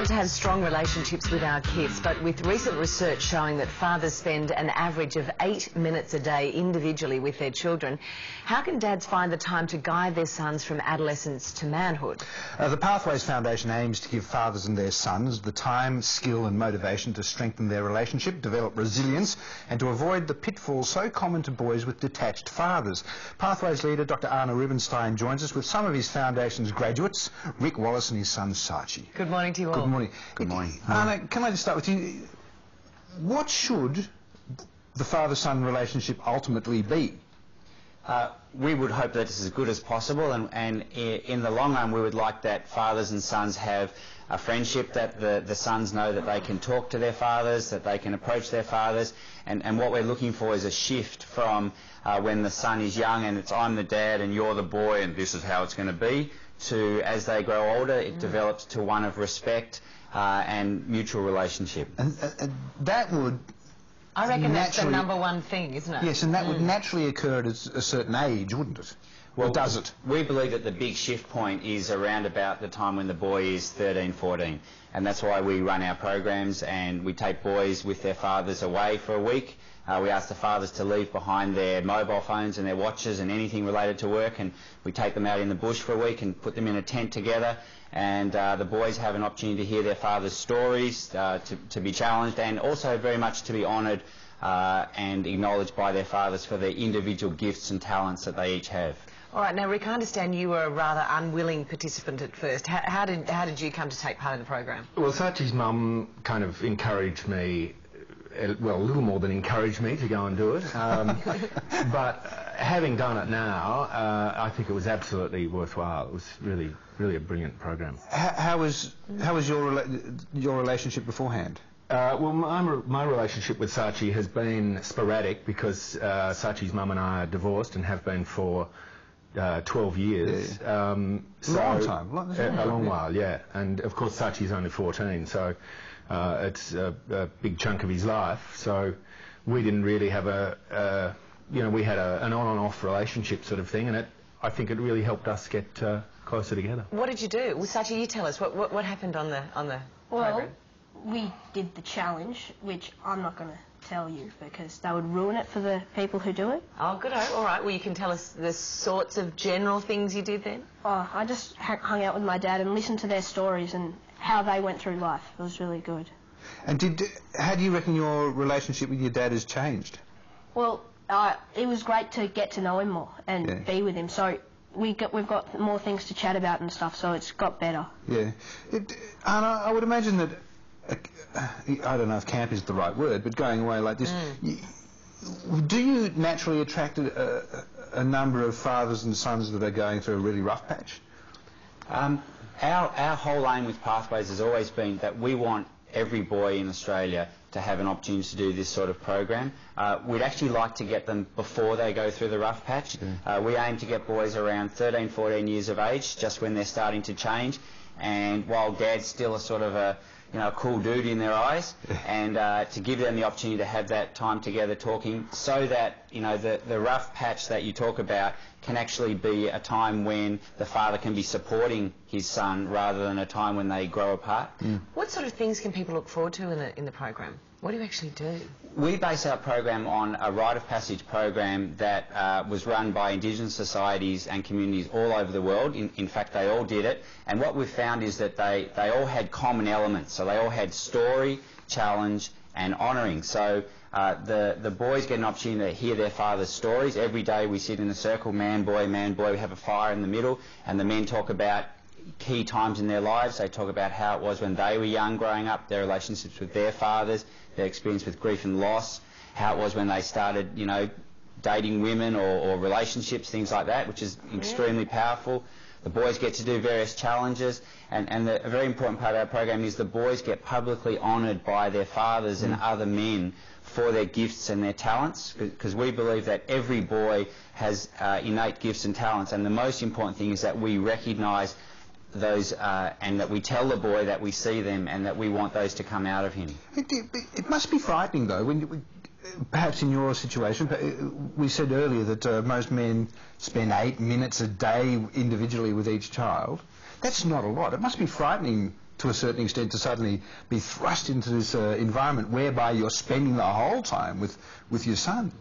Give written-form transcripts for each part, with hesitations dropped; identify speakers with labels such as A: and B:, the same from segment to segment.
A: to have strong relationships with our kids, but with recent research showing that fathers spend an average of 8 minutes a day individually with their children, how can dads find the time to guide their sons from adolescence to manhood?
B: The Pathways Foundation aims to give fathers and their sons the time, skill and motivation to strengthen their relationship, develop resilience and to avoid the pitfalls so common to boys with detached fathers. Pathways leader Dr. Arna Rubenstein joins us with some of his foundation's graduates, Rick Wallace and his son Sachi.
A: Good morning to you all.
B: Good morning.
C: Good morning.
B: Arna, can I just start with you? What should the father-son relationship ultimately be?
C: We would hope that it's as good as possible, and in the long run we would like that fathers and sons have a friendship, that the sons know that they can talk to their fathers, that they can approach their fathers, and what we're looking for is a shift from when the son is young and it's I'm the dad and you're the boy and this is how it's going to be, to as they grow older it develops to one of respect and mutual relationship.
B: And that would...
A: I reckon that's the number one thing, isn't it?
B: Yes, and that would naturally occur at a certain age, wouldn't it? Well, or does it?
C: We believe that the big shift point is around about the time when the boy is 13, 14. And that's why we run our programs and we take boys with their fathers away for a week. We ask the fathers to leave behind their mobile phones and their watches and anything related to work, and we take them out in the bush for a week and put them in a tent together, and the boys have an opportunity to hear their fathers' stories, to be challenged and also very much to be honoured and acknowledged by their fathers for their individual gifts and talents that they each have.
A: All right, now Rick, I understand you were a rather unwilling participant at first. How did you come to take part in the program?
D: Well, Sachi's mum kind of encouraged me, well, a little more than encouraged me to go and do it. But having done it now, I think it was absolutely worthwhile. It was really a brilliant program.
B: How was your relationship beforehand?
D: Well, my relationship with Sachi has been sporadic because Sachi's mum and I are divorced and have been for 12 years.
B: Yeah. Long time.
D: A long while, yeah. And of course Sachi's only 14, so it's a big chunk of his life. So we didn't really have we had an on and off relationship sort of thing, and I think it really helped us get closer together.
A: What did you do? Well, Sachi, you tell us what happened on the program.
E: We did the challenge, which I'm not going to tell you because that would ruin it for the people who do it.
A: Oh, good. All right. Well, you can tell us the sorts of general things you did then.
E: Oh, I just hung out with my dad and listened to their stories and how they went through life. It was really good.
B: And how do you reckon your relationship with your dad has changed?
E: Well, it was great to get to know him more and be with him. So we've got more things to chat about and stuff. So it's got better. Yeah.
B: Anna, I would imagine that. I don't know if camp is the right word, but going away like this, do you naturally attract a number of fathers and sons that are going through a really rough patch?
C: Our whole aim with Pathways has always been that we want every boy in Australia to have an opportunity to do this sort of program. We'd actually like to get them before they go through the rough patch. We aim to get boys around 13, 14 years of age, just when they're starting to change, and while Dad's still a sort of a cool dude in their eyes, and to give them the opportunity to have that time together talking, so that the rough patch that you talk about can actually be a time when the father can be supporting his son rather than a time when they grow apart.
A: What sort of things can people look forward to in the program? What do you actually do?
C: We base our program on a rite of passage program that was run by Indigenous societies and communities all over the world. In fact, they all did it. And what we've found is that they all had common elements. So they all had story, challenge and honouring. So the boys get an opportunity to hear their father's stories. Every day we sit in a circle, man, boy, we have a fire in the middle, and the men talk about key times in their lives. They talk about how it was when they were young growing up, their relationships with their fathers, their experience with grief and loss, how it was when they started, dating women or relationships, things like that, which is extremely powerful. The boys get to do various challenges, and a very important part of our program is the boys get publicly honoured by their fathers and other men for their gifts and their talents, because we believe that every boy has innate gifts and talents, and the most important thing is that we recognise those and that we tell the boy that we see them and that we want those to come out of him.
B: It must be frightening though, when perhaps in your situation, we said earlier that most men spend 8 minutes a day individually with each child. That's not a lot. It must be frightening to a certain extent, to suddenly be thrust into this environment whereby you're spending the whole time with your son.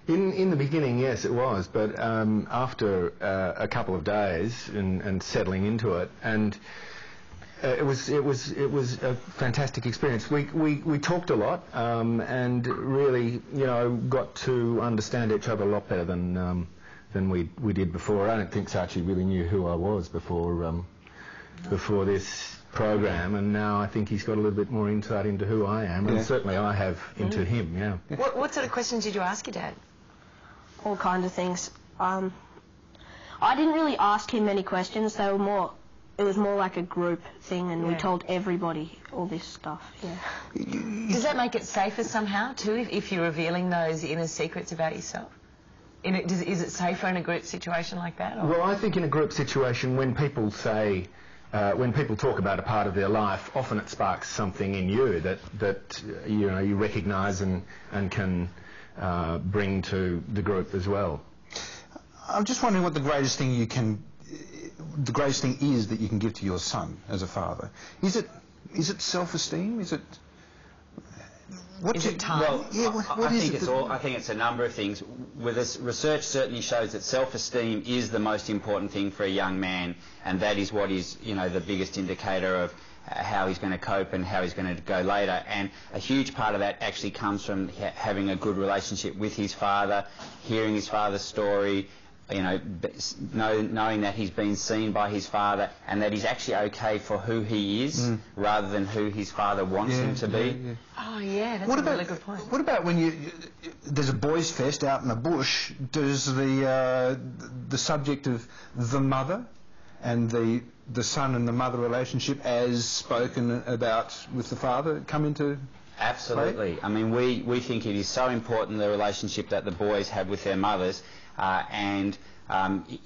D: In the beginning, yes, it was, but after a couple of days and settling into it, and it was a fantastic experience. We talked a lot and really, got to understand each other a lot better than we did before. I don't think Sachi really knew who I was before this program, and now I think he's got a little bit more insight into who I am, and certainly I have into him. Yeah.
A: What sort of questions did you ask your dad?
E: All kinds of things. I didn't really ask him many questions. They were more. It was more like a group thing, and we told everybody all this stuff. Yeah.
A: Does that make it safer somehow too, if you're revealing those inner secrets about yourself? Is it safer in a group situation like that? Or?
D: Well, I think in a group situation, when people say, when people talk about a part of their life, often it sparks something in you that you recognise and can bring to the group as well.
B: I'm just wondering what the greatest thing is that you can give to your son as a father. Is it self-esteem? Is it?
A: Is it time?
C: Well, I think it's a number of things. With this, research certainly shows that self-esteem is the most important thing for a young man, and that is what is, the biggest indicator of how he's going to cope and how he's going to go later. And a huge part of that actually comes from having a good relationship with his father, hearing his father's story, knowing that he's been seen by his father and that he's actually okay for who he is rather than who his father wants him to be.
A: Yeah. Oh, yeah, that's a really good point.
B: What about when there's a boys' fest out in the bush, does the subject of the mother and the son and the mother relationship as spoken about with the father come into
C: Absolutely.
B: play?
C: I mean, we think it is so important, the relationship that the boys have with their mothers, and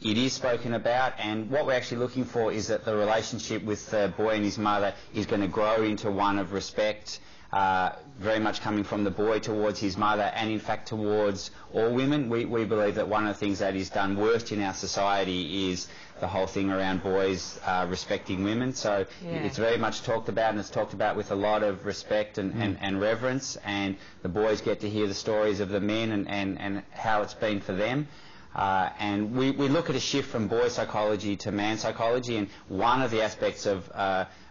C: it is spoken about, and what we're actually looking for is that the relationship with the boy and his mother is going to grow into one of respect, very much coming from the boy towards his mother, and in fact towards all women. We believe that one of the things that is done worst in our society is the whole thing around boys respecting women. So it's very much talked about, and it's talked about with a lot of respect and reverence, and the boys get to hear the stories of the men and how it's been for them. And we look at a shift from boy psychology to man psychology, and one of the aspects of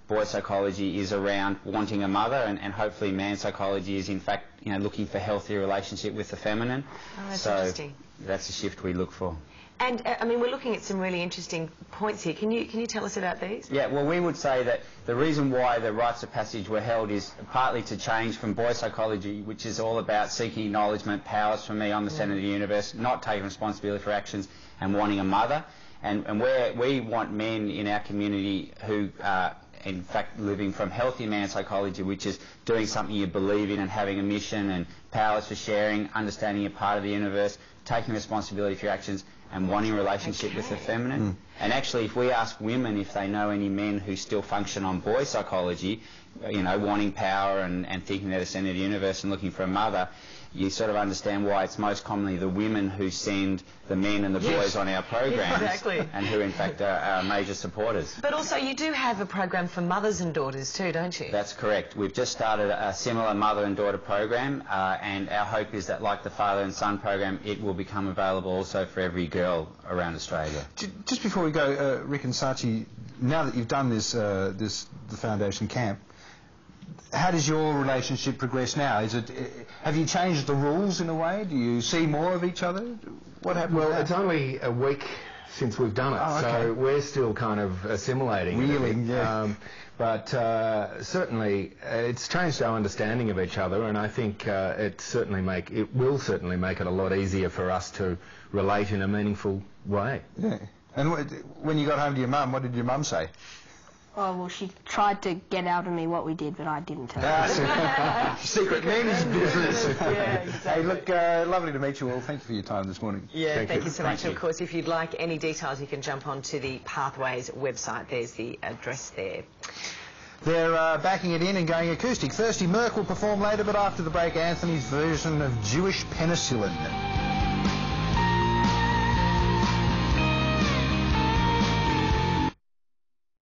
C: boy psychology is around wanting a mother, and hopefully man psychology is in fact looking for healthier relationship with the feminine.
A: Oh, that's
C: so
A: interesting.
C: That's the shift we look for.
A: And I mean, we're looking at some really interesting points here. Can you tell us about these?
C: Yeah, well, we would say that the reason why the rites of passage were held is partly to change from boy psychology, which is all about seeking acknowledgement, powers from me, I'm the centre of the universe, not taking responsibility for actions, and wanting a mother. And where we want men in our community who are in fact living from healthy man psychology, which is doing something you believe in and having a mission and powers for sharing, understanding you're part of the universe, taking responsibility for your actions, and wanting a relationship with the feminine. And actually, if we ask women if they know any men who still function on boy psychology, wanting power and thinking they're the centre of the universe and looking for a mother, you sort of understand why it's most commonly the women who send the men and the boys on our programs, and who in fact are major supporters.
A: But also you do have a program for mothers and daughters too, don't you?
C: That's correct. We've just started a similar mother and daughter program, and our hope is that, like the father and son program, it will become available also for every girl around Australia.
B: Just before we go, Rick and Sachi, now that you've done the foundation camp, how does your relationship progress now? Have you changed the rules in a way? Do you see more of each other? What happened?
D: Well, it's only a week since we've done it, so we're still kind of assimilating.
B: Reeling,
D: But certainly it's changed our understanding of each other, and I think it will certainly make it a lot easier for us to relate in a meaningful way.
B: Yeah. And when you got home to your mum, what did your mum say?
E: Oh, well, she tried to get out of me what we did, but I didn't tell her.
B: Secret men's business.
A: Yeah, exactly.
B: Hey, look, lovely to meet you all. Thank you for your time this morning.
A: Yeah, thank you so much. Of course, if you'd like any details, you can jump onto the Pathways website. There's the address there.
B: They're backing it in and going acoustic. Thirsty Merc will perform later, but after the break, Anthony's version of Jewish Penicillin.